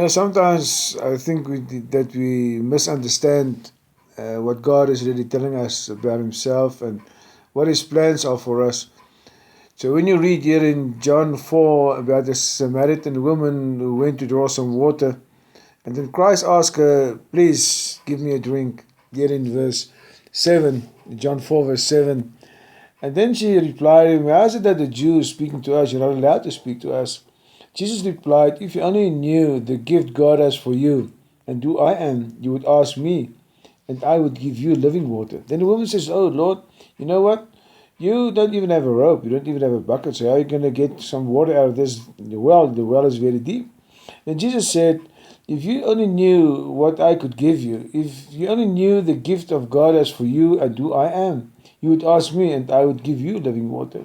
Sometimes I think that we misunderstand what God is really telling us about Himself and what His plans are for us. So when you read here in John 4 about the Samaritan woman who went to draw some water, and then Christ asked her, please give me a drink, here in verse 7, John 4 verse 7. And then she replied, how is it that the Jews speaking to us, you're not allowed to speak to us? Jesus replied, if you only knew the gift God has for you, and who I am, you would ask me, and I would give you living water. Then the woman says, oh Lord, you know what? You don't even have a rope, you don't even have a bucket, so how are you going to get some water out of this well? The well is very deep. Then Jesus said, if you only knew what I could give you, if you only knew the gift of God as for you and who I am, you would ask me and I would give you living water.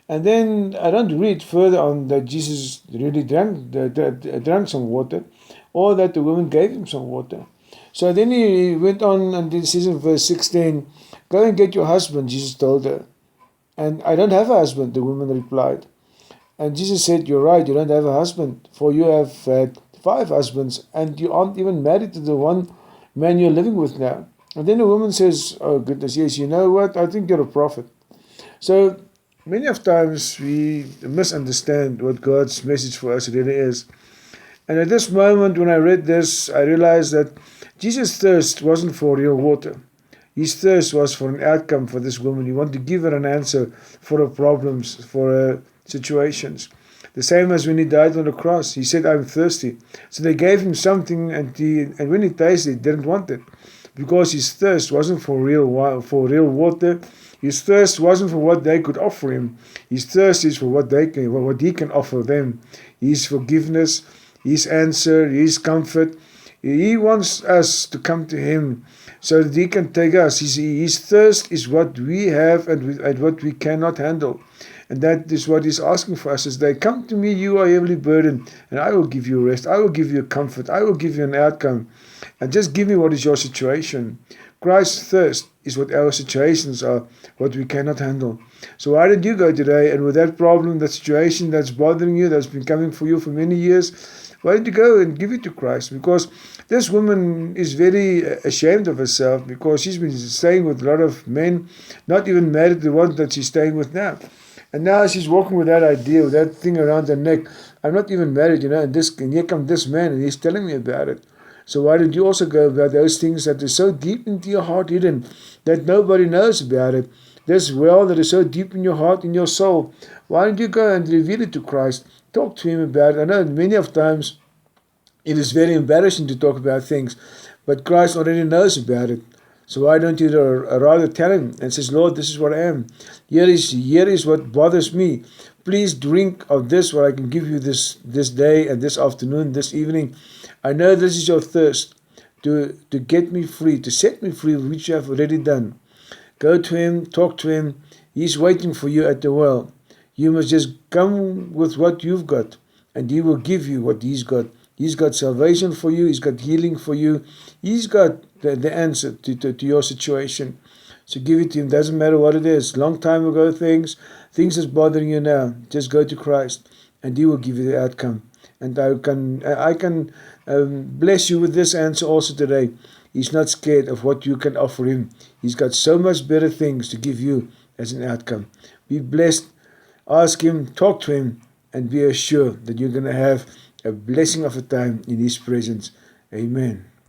And then I don't read further on that Jesus really drank some water, or that the woman gave him some water. So then he went on and it says in verse 16, go and get your husband, Jesus told her. And I don't have a husband, the woman replied. And Jesus said, you're right, you don't have a husband, for you have had 5 husbands, and you aren't even married to the one man you're living with now. And then the woman says, oh goodness, yes, you know what, I think you're a prophet. So many of times we misunderstand what God's message for us really is. And at this moment when I read this, I realized that Jesus' thirst wasn't for real water. His thirst was for an outcome for this woman. He wanted to give her an answer for her problems, for her situations. The same as when he died on the cross. He said, I'm thirsty. So they gave him something, and when he tasted it, he didn't want it. Because his thirst wasn't for real water. His thirst wasn't for what they could offer him. His thirst is for what he can offer them. His forgiveness, his answer, his comfort. He wants us to come to him so that he can take us. His thirst is what we have and what we cannot handle. And that is what he's asking for us, is they come to me, you are heavily burdened, and I will give you rest. I will give you comfort. I will give you an outcome. And just give me what is your situation. Christ's thirst is what our situations are, what we cannot handle. So why don't you go today, and with that problem, that situation that's bothering you, that's been coming for you for many years, why don't you go and give it to Christ? Because this woman is very ashamed of herself, because she's been staying with a lot of men, not even married to the one that she's staying with now. And now she's walking with that idea, with that thing around her neck. I'm not even married, and here comes this man, and he's telling me about it. So why don't you also go about those things that are so deep into your heart hidden, that nobody knows about it? This well that is so deep in your heart, in your soul. Why don't you go and reveal it to Christ? Talk to him about it. I know many of times it is very embarrassing to talk about things, but Christ already knows about it. So why don't you rather tell him and says, Lord, this is what I am. Here is what bothers me. Please drink of this, what I can give you this day and this afternoon, this evening. I know this is your thirst to get me free, to set me free, which you have already done. Go to him, talk to him. He's waiting for you at the well. You must just come with what you've got, and he will give you what he's got. He's got salvation for you. He's got healing for you. He's got the answer to your situation. So give it to him. Doesn't matter what it is. Long time ago things that's bothering you now. Just go to Christ, and he will give you the outcome. And I can bless you with this answer also today. He's not scared of what you can offer him. He's got so much better things to give you as an outcome. Be blessed. Ask him, talk to him, and be assured that you're going to have a blessing of a time in his presence. Amen.